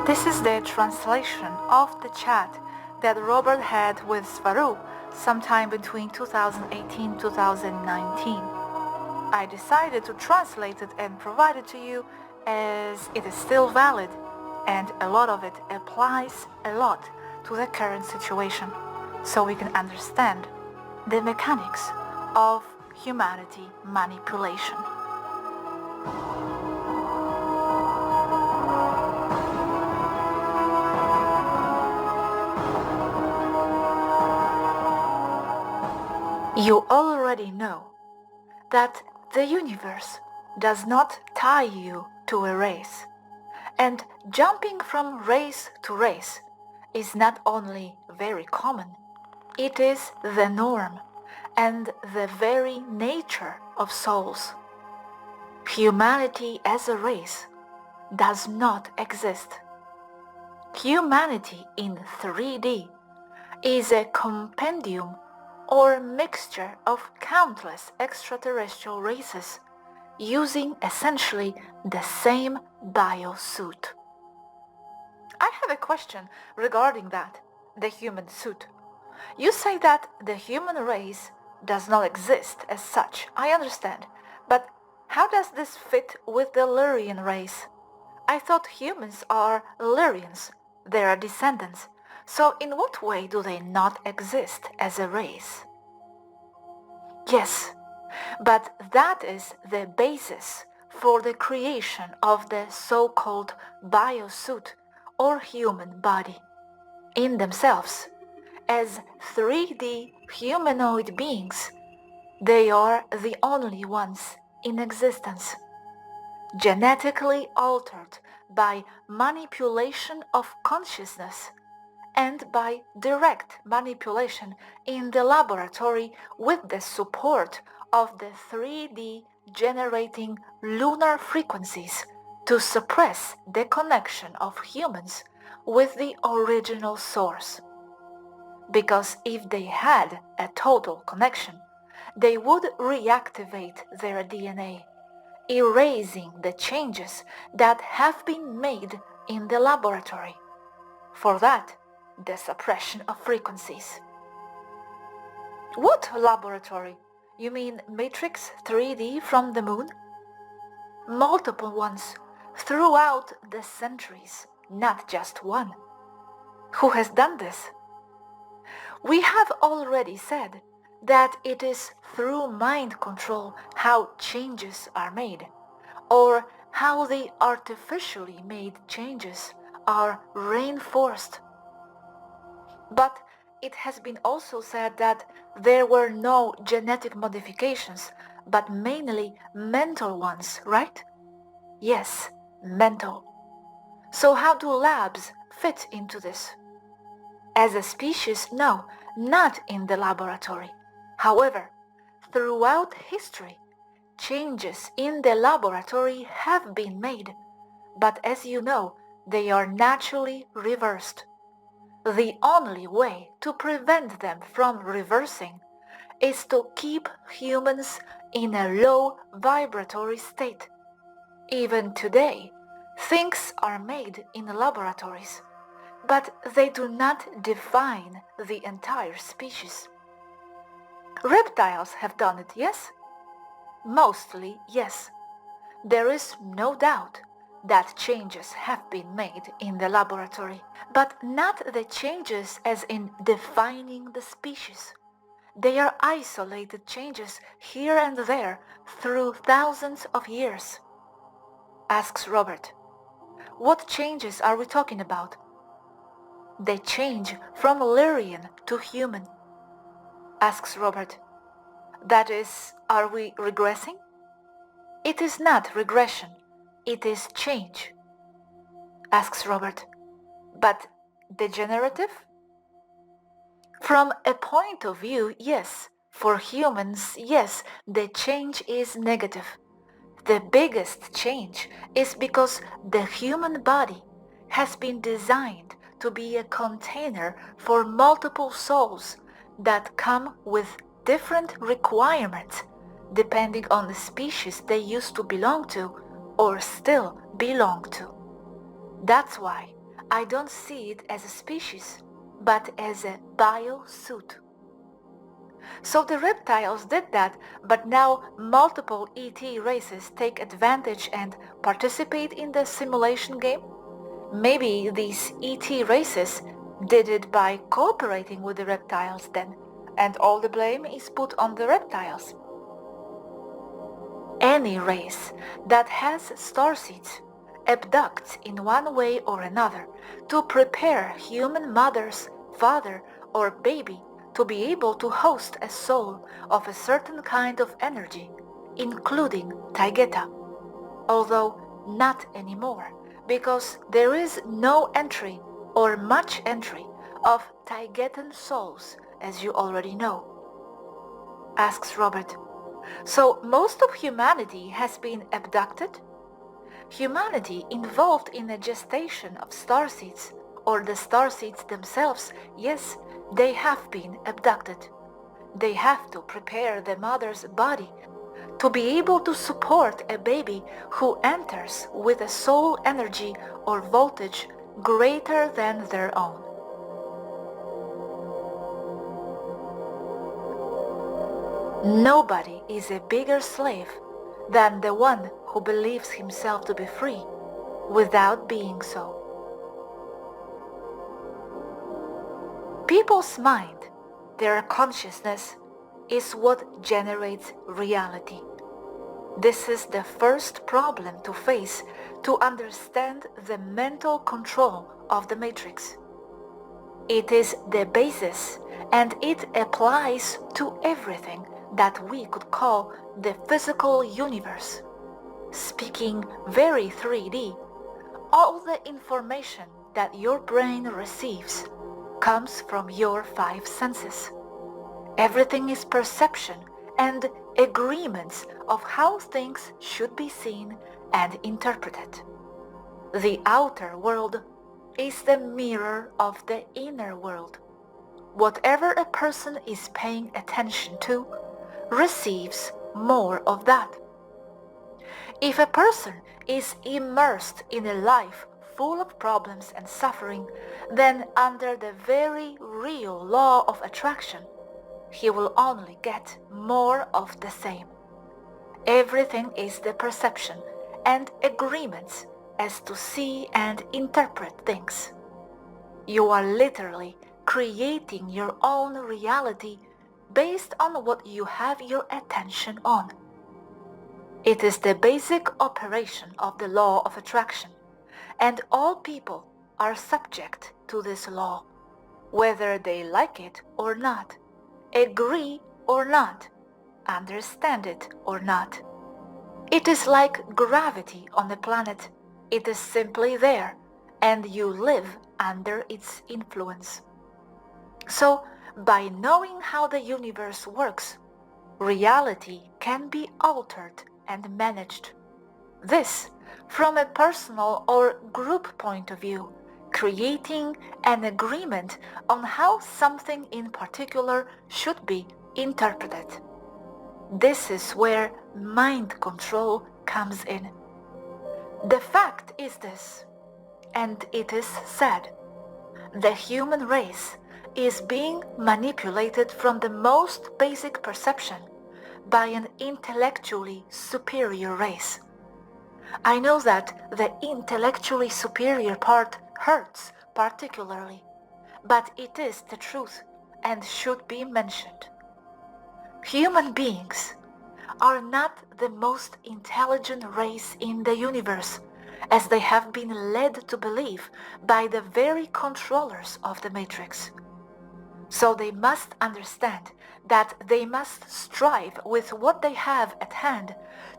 This is the translation of the chat that Robert had with Svaru sometime between 2018-2019. I decided to translate it and provide it to you as it is still valid, and a lot of it applies a lot to the current situation, so we can understand the mechanics of humanity manipulation. You already know that the universe does not tie you to a race, and jumping from race to race is not only very common, it is the norm and the very nature of souls. Humanity as a race does not exist. Humanity in 3D is a compendium or mixture of countless extraterrestrial races using essentially the same biosuit. I have a question regarding that, the human suit. You say that the human race does not exist as such, I understand, but how does this fit with the Lyrian race? I thought humans are Lyrians, their descendants. So in what way do they not exist as a race? Yes, but that is the basis for the creation of the so-called biosuit or human body. In themselves, as 3D humanoid beings, they are the only ones in existence, genetically altered by manipulation of consciousness and by direct manipulation in the laboratory with the support of the 3D generating lunar frequencies to suppress the connection of humans with the original source. Because if they had a total connection, they would reactivate their DNA, erasing the changes that have been made in the laboratory. For that, the suppression of frequencies. What laboratory? You mean Matrix 3D from the moon? Multiple ones throughout the centuries, not just one. Who has done this? We have already said that it is through mind control how changes are made, or how the artificially made changes are reinforced. But it has been also said that there were no genetic modifications, but mainly mental ones, right? Yes, mental. So how do labs fit into this? As a species, no, not in the laboratory. However, throughout history, changes in the laboratory have been made, but as you know, they are naturally reversed. The only way to prevent them from reversing is to keep humans in a low vibratory state. Even today, things are made in laboratories, but they do not define the entire species. Reptiles have done it, yes? Mostly, yes. There is no doubt that changes have been made in the laboratory, but not the changes as in defining the species. They are isolated changes here and there through thousands of years. Asks Robert. What changes are we talking about? They change from Lyrian to human. Asks Robert. That is, are we regressing? It is not regression. It is change. Asks Robert. But degenerative? From a point of view, yes. For humans, yes, the change is negative. The biggest change is because the human body has been designed to be a container for multiple souls that come with different requirements depending on the species they used to belong to or still belong to. That's why I don't see it as a species, but as a biosuit. So the reptiles did that, but now multiple ET races take advantage and participate in the simulation game? Maybe these ET races did it by cooperating with the reptiles then, and all the blame is put on the reptiles. Any race that has starseeds abducts in one way or another to prepare human mothers, father, or baby to be able to host a soul of a certain kind of energy, including Taygeta, although not anymore, because there is no entry or much entry of Taygetan souls, as you already know. Asks Robert. So most of humanity has been abducted? Humanity involved in the gestation of starseeds, or the starseeds themselves, yes, they have been abducted. They have to prepare the mother's body to be able to support a baby who enters with a soul energy or voltage greater than their own. Nobody is a bigger slave than the one who believes himself to be free without being so. People's mind, their consciousness, is what generates reality. This is the first problem to face to understand the mental control of the matrix. It is the basis, and it applies to everything that we could call the physical universe. Speaking very 3D, all the information that your brain receives comes from your 5 senses. Everything is perception and agreements of how things should be seen and interpreted. The outer world is the mirror of the inner world. Whatever a person is paying attention to receives more of that. If a person is immersed in a life full of problems and suffering, then under the very real law of attraction, he will only get more of the same. Everything is the perception and agreements as to see and interpret things. You are literally creating your own reality based on what you have your attention on. It is the basic operation of the law of attraction, and all people are subject to this law, whether they like it or not, agree or not, understand it or not. It is like gravity on a planet. It is simply there, and you live under its influence. So, by knowing how the universe works, reality can be altered and managed. This, from a personal or group point of view, creating an agreement on how something in particular should be interpreted. This is where mind control comes in. The fact is this, and it is said, the human race is being manipulated from the most basic perception by an intellectually superior race. I know that the intellectually superior part hurts particularly, but it is the truth and should be mentioned. Human beings are not the most intelligent race in the universe, as they have been led to believe by the very controllers of the Matrix. So they must understand that they must strive with what they have at hand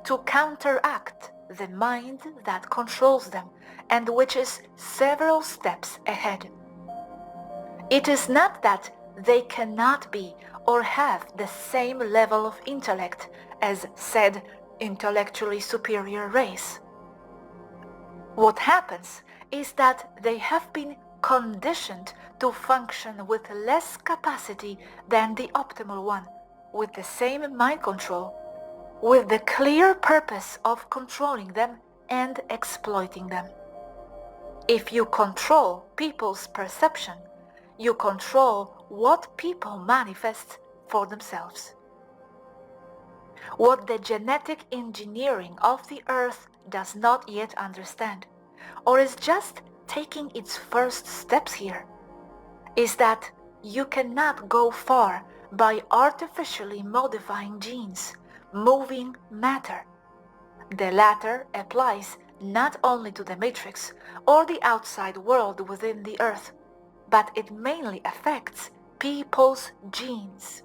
to counteract the mind that controls them and which is several steps ahead. It is not that they cannot be or have the same level of intellect as said intellectually superior race. What happens is that they have been conditioned to function with less capacity than the optimal one, with the same mind control, with the clear purpose of controlling them and exploiting them. If you control people's perception, you control what people manifest for themselves. What the genetic engineering of the earth does not yet understand, or is just taking its first steps here, is that you cannot go far by artificially modifying genes, moving matter. The latter applies not only to the matrix or the outside world within the earth, but it mainly affects people's genes.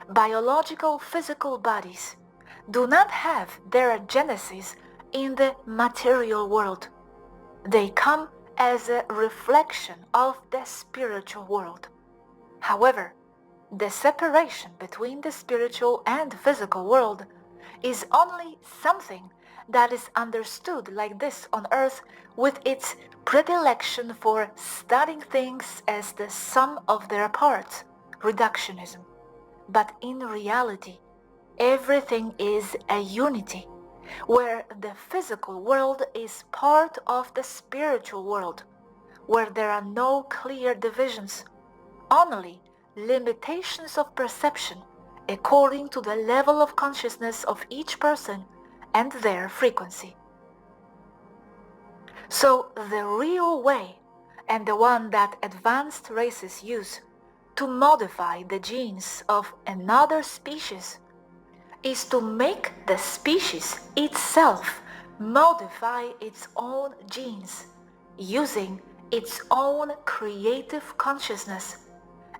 Biological physical bodies do not have their genesis in the material world. They come as a reflection of the spiritual world. However, the separation between the spiritual and physical world is only something that is understood like this on earth, with its predilection for studying things as the sum of their parts, reductionism. But in reality, everything is a unity, where the physical world is part of the spiritual world, where there are no clear divisions, only limitations of perception according to the level of consciousness of each person and their frequency. So the real way, and the one that advanced races use to modify the genes of another species, is to make the species itself modify its own genes using its own creative consciousness,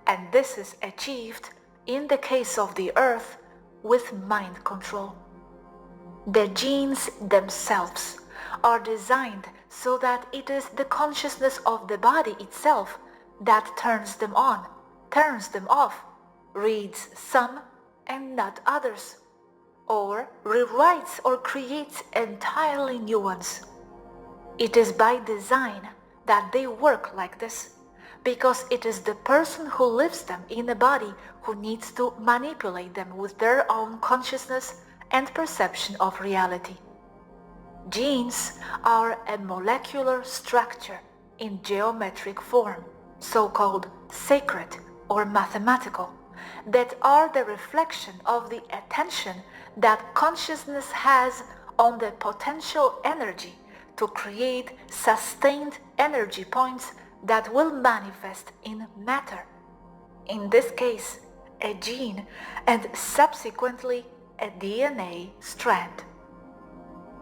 and this is achieved in the case of the earth with mind control. The genes themselves are designed so that it is the consciousness of the body itself that turns them on, turns them off, reads some and not others, or rewrites or creates entirely new ones. It is by design that they work like this, because it is the person who lives them in a body who needs to manipulate them with their own consciousness and perception of reality. Genes are a molecular structure in geometric form, so-called sacred or mathematical, that are the reflection of the attention that consciousness has on the potential energy to create sustained energy points that will manifest in matter, in this case a gene and subsequently a DNA strand.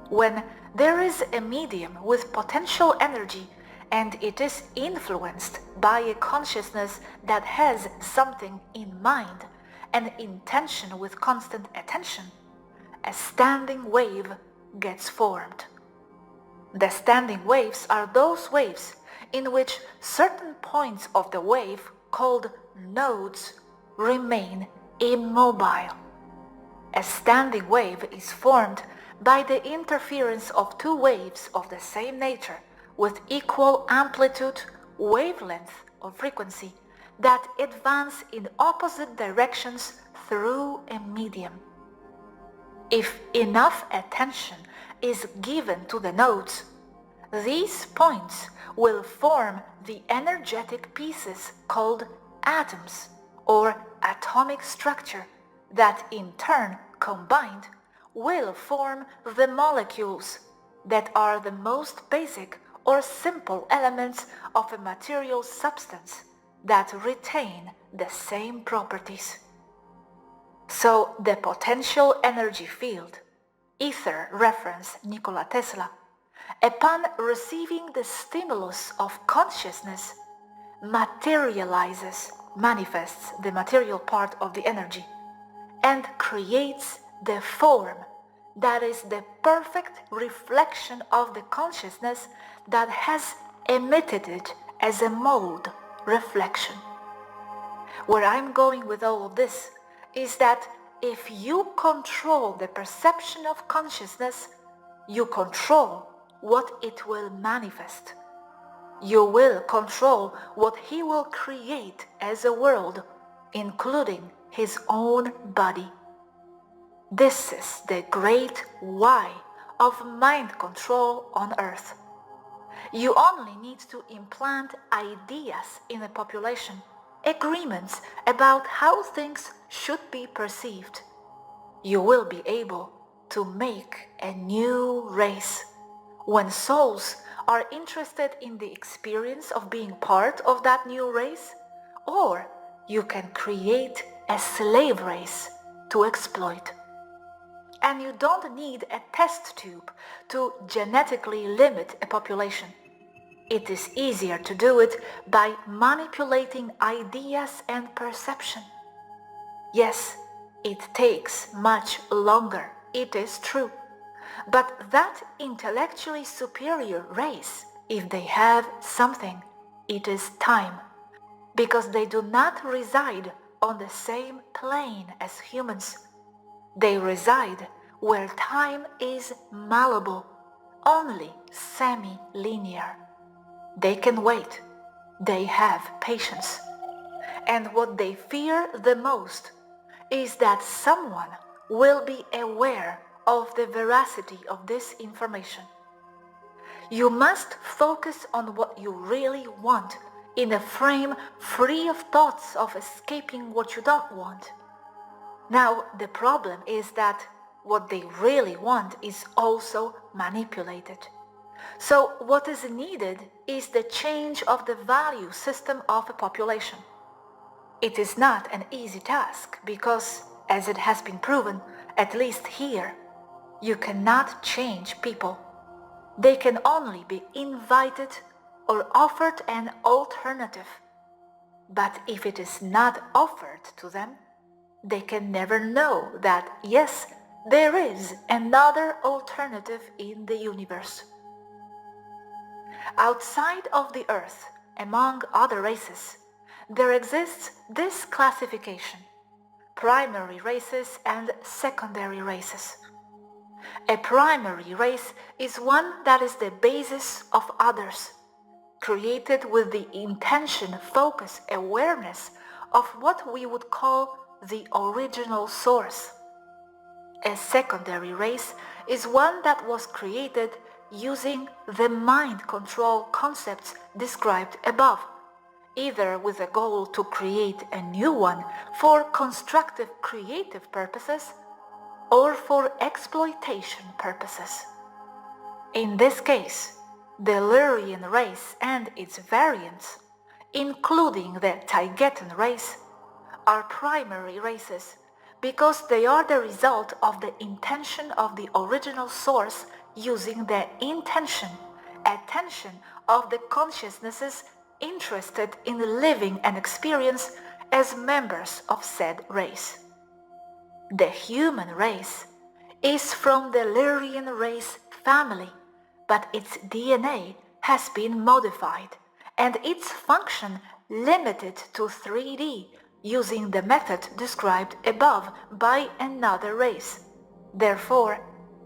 When there is a medium with potential energy and it is influenced by a consciousness that has something in mind, an intention with constant attention, a standing wave gets formed. The standing waves are those waves in which certain points of the wave, called nodes, remain immobile. A standing wave is formed by the interference of two waves of the same nature with equal amplitude, wavelength, or frequency that advance in opposite directions through a medium. If enough attention is given to the nodes, these points will form the energetic pieces called atoms or atomic structure that in turn combined will form the molecules that are the most basic or simple elements of a material substance that retain the same properties. So the potential energy field, ether reference Nikola Tesla, upon receiving the stimulus of consciousness, materializes, manifests the material part of the energy, and creates the form that is the perfect reflection of the consciousness that has emitted it as a mode reflection. Where I'm going with all of this is that if you control the perception of consciousness, you control what it will manifest. You will control what he will create as a world, including his own body. This is the great why of mind control on earth. You only need to implant ideas in a population, agreements about how things should be perceived. You will be able to make a new race. When souls are interested in the experience of being part of that new race, or you can create a slave race to exploit. And you don't need a test tube to genetically limit a population. It is easier to do it by manipulating ideas and perception. Yes, it takes much longer, it is true. But that intellectually superior race, if they have something, it is time, because they do not reside on the same plane as humans. They reside where time is malleable, only semi-linear. They can wait. They have patience. And what they fear the most is that someone will be aware of the veracity of this information. You must focus on what you really want in a frame free of thoughts of escaping what you don't want. Now, the problem is that what they really want is also manipulated. So what is needed is the change of the value system of a population. It is not an easy task because, as it has been proven, at least here, you cannot change people. They can only be invited or offered an alternative. But if it is not offered to them, they can never know that, yes, there is another alternative in the universe. Outside of the earth, among other races, there exists this classification: primary races and secondary races. A primary race is one that is the basis of others, created with the intention, focus, awareness of what we would call the original source. A secondary race is one that was created using the mind control concepts described above, either with a goal to create a new one for constructive creative purposes or for exploitation purposes. In this case, the Lyrian race and its variants, including the Taygetan race, are primary races because they are the result of the intention of the original source using the intention, attention of the consciousnesses interested in living an experience as members of said race. The human race is from the Lyrian race family, but its DNA has been modified and its function limited to 3D using the method described above by another race. Therefore,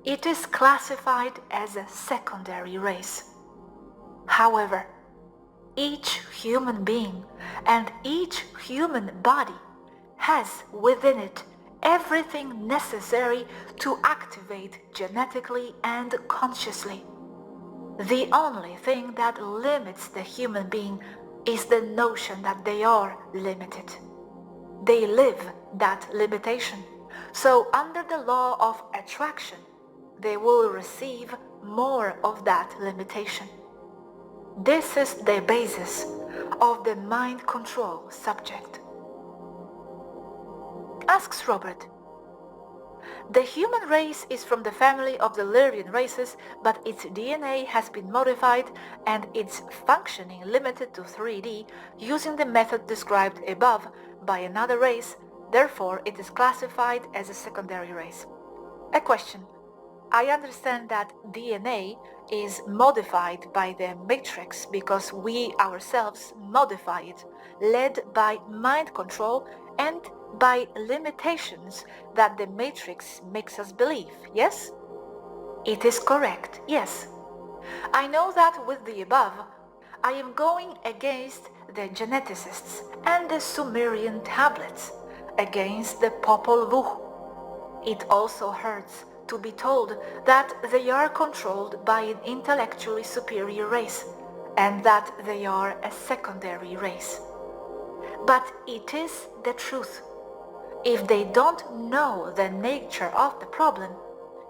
it is classified as a secondary race. However, each human being and each human body has within it everything necessary to activate genetically and consciously. The only thing that limits the human being is the notion that they are limited. They live that limitation, so under the law of attraction, they will receive more of that limitation. This is the basis of the mind control subject. Asks Robert. The human race is from the family of the Lyrian races, but its DNA has been modified and its functioning limited to 3D using the method described above by another race, therefore it is classified as a secondary race. A question. I understand that DNA is modified by the matrix because we ourselves modify it, led by mind control and by limitations that the matrix makes us believe, yes? It is correct, yes. I know that with the above, I am going against the geneticists and the Sumerian tablets, against the Popol Vuh. It also hurts to be told that they are controlled by an intellectually superior race and that they are a secondary race. But it is the truth. If they don't know the nature of the problem,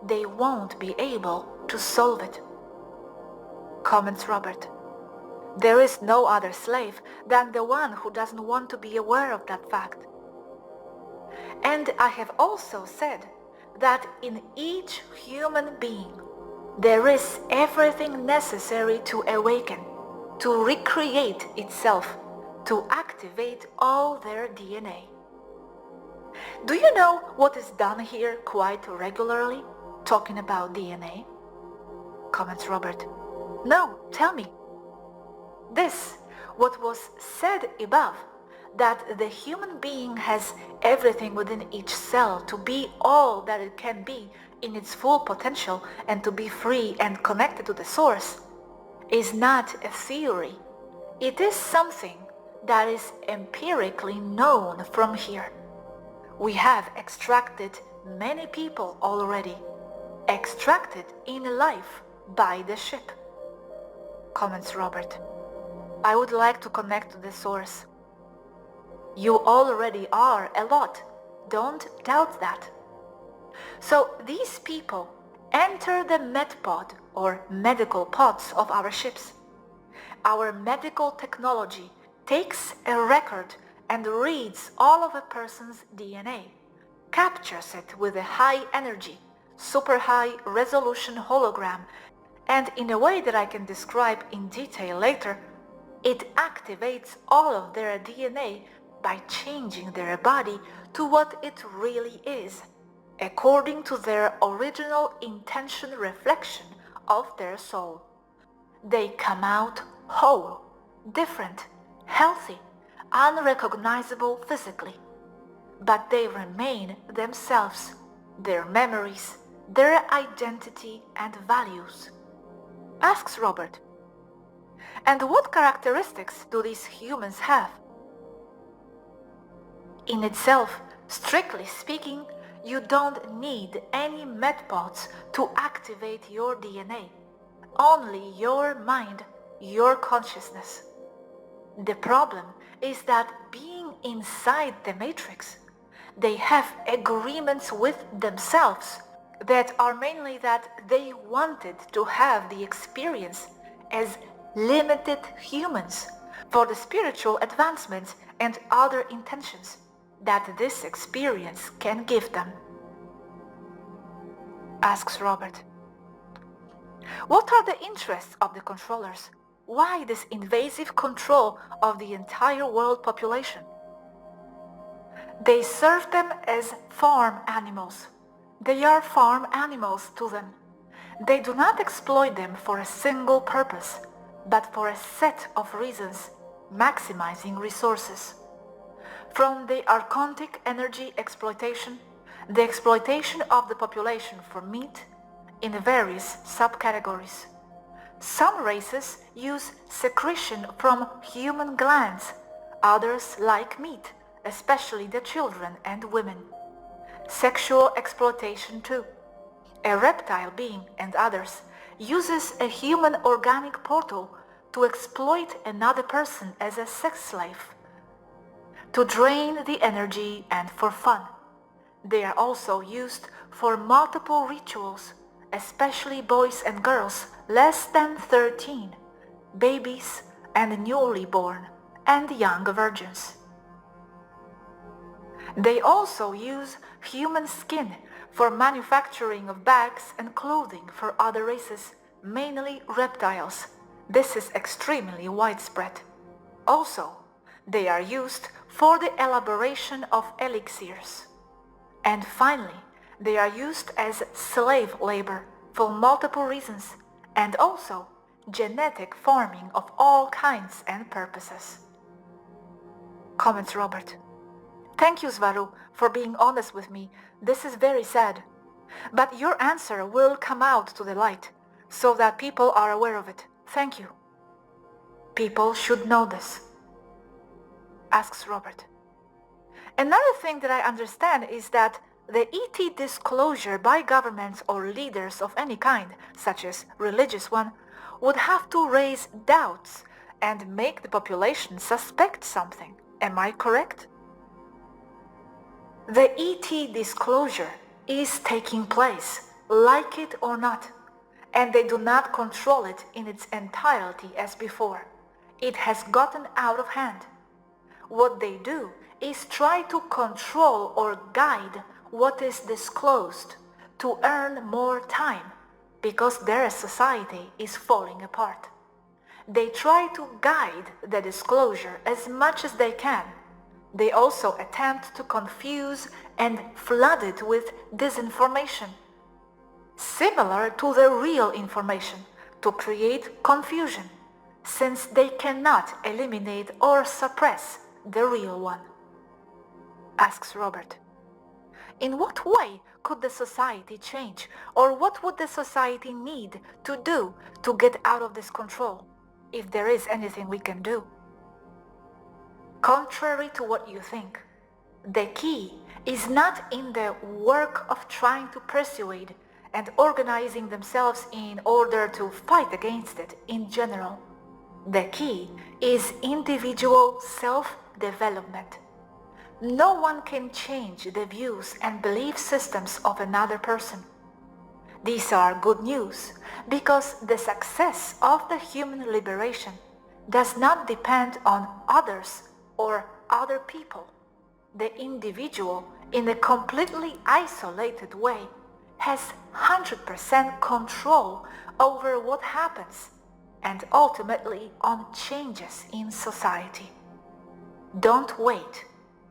they won't be able to solve it. Comments Robert. There is no other slave than the one who doesn't want to be aware of that fact. And I have also said that in each human being there is everything necessary to awaken, to recreate itself, to activate all their DNA. Do you know what is done here quite regularly, talking about DNA? Comments Robert. No, tell me. This, what was said above, that the human being has everything within each cell to be all that it can be in its full potential and to be free and connected to the source, is not a theory. It is something that is empirically known from here. We have extracted many people already, extracted in life by the ship. Comments Robert. I would like to connect to the source. You already are a lot. Don't doubt that. So these people enter the medpod or medical pods of our ships. Our medical technology takes a record and reads all of a person's DNA, captures it with a high energy, super high resolution hologram, and in a way that I can describe in detail later, it activates all of their DNA by changing their body to what it really is, according to their original intention reflection of their soul. They come out whole, different, healthy, unrecognizable physically, but they remain themselves, their memories, their identity and values. Asks Robert. And what characteristics do these humans have? In itself, strictly speaking, you don't need any medpods to activate your DNA, only your mind, your consciousness. The problem is that being inside the matrix, they have agreements with themselves that are mainly that they wanted to have the experience as limited humans for the spiritual advancements and other intentions that this experience can give them. Asks Robert. What are the interests of the controllers? Why this invasive control of the entire world population? They serve them as farm animals. They are farm animals to them. They do not exploit them for a single purpose, but for a set of reasons, maximizing resources. From the archontic energy exploitation, the exploitation of the population for meat in various subcategories. Some races use secretion from human glands, others like meat, especially the children and women. Sexual exploitation too. A reptile being and others uses a human organic portal to exploit another person as a sex slave, to drain the energy and for fun. They are also used for multiple rituals, especially boys and girls less than 13, babies and newly born, and young virgins. They also use human skin for manufacturing of bags and clothing for other races, mainly reptiles. This is extremely widespread. Also, they are used for the elaboration of elixirs. And finally, they are used as slave labor for multiple reasons, and also genetic farming of all kinds and purposes. Comments Robert. Thank you, Svaru, for being honest with me. This is very sad. But your answer will come out to the light, so that people are aware of it. Thank you. People should know this. Asks Robert. Another thing that I understand is that The ET disclosure by governments or leaders of any kind, such as religious one, would have to raise doubts and make the population suspect something. Am I correct? The ET disclosure is taking place, like it or not, and they do not control it in its entirety as before. It has gotten out of hand. What they do is try to control or guide what is disclosed to earn more time, because their society is falling apart. They try to guide the disclosure as much as they can. They also attempt to confuse and flood it with disinformation, similar to the real information, to create confusion, since they cannot eliminate or suppress the real one. Asks Robert. In what way could the society change, or what would the society need to do to get out of this control, if there is anything we can do? Contrary to what you think, the key is not in the work of trying to persuade and organizing themselves in order to fight against it in general. The key is individual self-development. No one can change the views and belief systems of another person. These are good news, because the success of the human liberation does not depend on others or other people. The individual, in a completely isolated way, has 100% control over what happens and ultimately on changes in society. Don't wait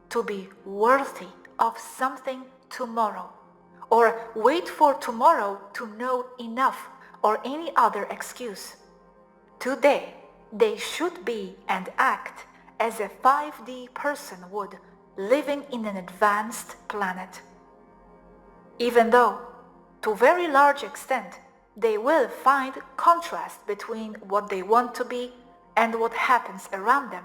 to be worthy of something tomorrow, or wait for tomorrow to know enough or any other excuse. Today, they should be and act as a 5D person would, living in an advanced planet. Even though, to a very large extent, they will find contrast between what they want to be and what happens around them,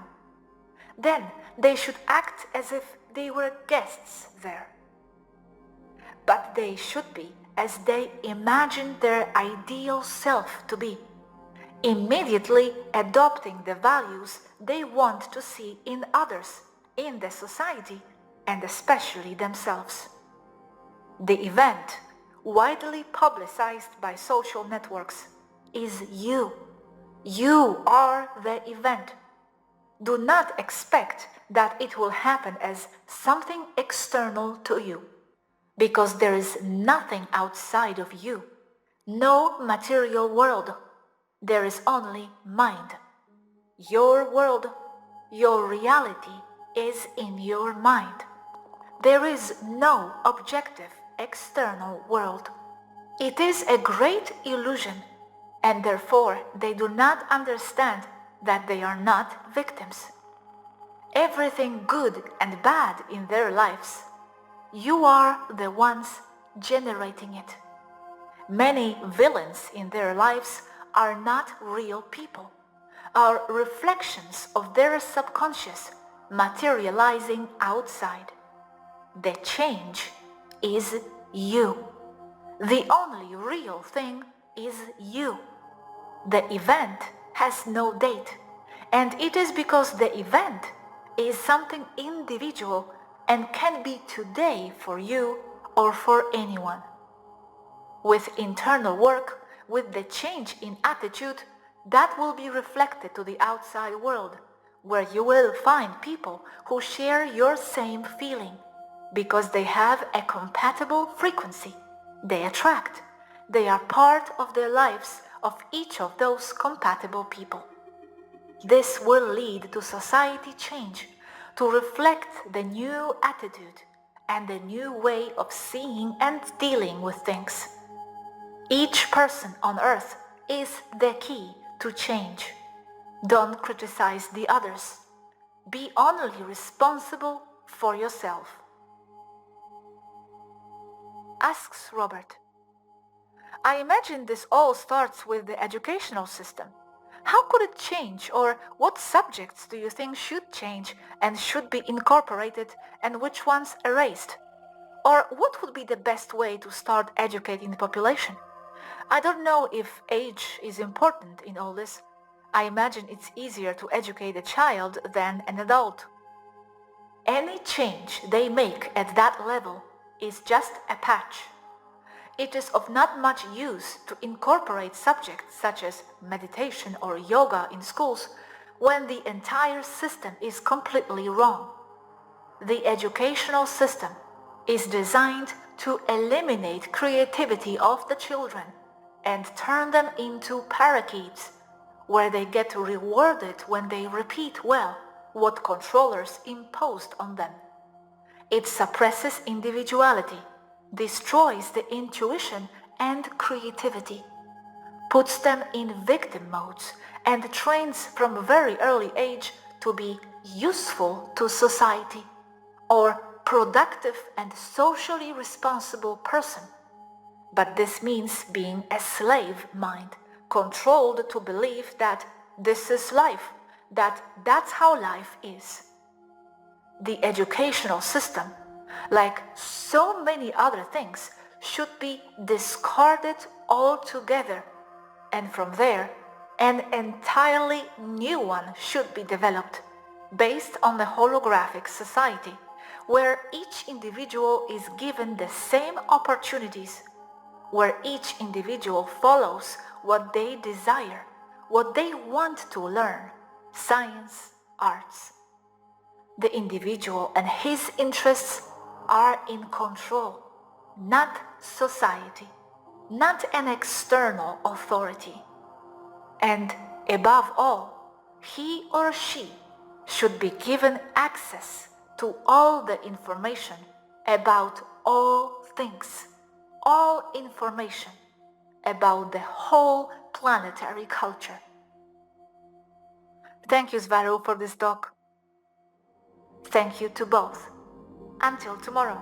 then they should act as if they were guests there. But they should be as they imagine their ideal self to be, immediately adopting the values they want to see in others, in the society, and especially themselves. The event, widely publicized by social networks, is you. You are the event. Do not expect that it will happen as something external to you, because there is nothing outside of you, no material world. There is only mind. Your world, your reality is in your mind. There is no objective external world. It is a great illusion, and therefore they do not understand that they are not victims. Everything good and bad in their lives, you are the ones generating it. Many villains in their lives are not real people, are reflections of their subconscious materializing outside. The change is you. The only real thing is you. The event has no date, and it is because the event is something individual and can be today for you or for anyone. With internal work, with the change in attitude, that will be reflected to the outside world, where you will find people who share your same feeling, because they have a compatible frequency. They attract. They are part of the lives of each of those compatible people. This will lead to society change, to reflect the new attitude and the new way of seeing and dealing with things. Each person on earth is the key to change. Don't criticize the others. Be only responsible for yourself. Asks Robert. I imagine this all starts with the educational system. How could it change, or what subjects do you think should change and should be incorporated, and which ones erased? Or what would be the best way to start educating the population? I don't know if age is important in all this. I imagine it's easier to educate a child than an adult. Any change they make at that level is just a patch. It is of not much use to incorporate subjects such as meditation or yoga in schools when the entire system is completely wrong. The educational system is designed to eliminate creativity of the children and turn them into parakeets, where they get rewarded when they repeat well what controllers imposed on them. It suppresses individuality, destroys the intuition and creativity, puts them in victim modes, and trains from a very early age to be useful to society, or productive and socially responsible person. But this means being a slave mind, controlled to believe that this is life, that's how life is. The educational system, like so many other things, should be discarded altogether, and from there, an entirely new one should be developed, based on the holographic society, where each individual is given the same opportunities, where each individual follows what they desire, what they want to learn, science, arts. The individual and his interests are in control, not society, not an external authority. And above all, he or she should be given access to all the information about all things, all information about the whole planetary culture. Thank you, Svaru, for this talk. Thank you to both. Until tomorrow.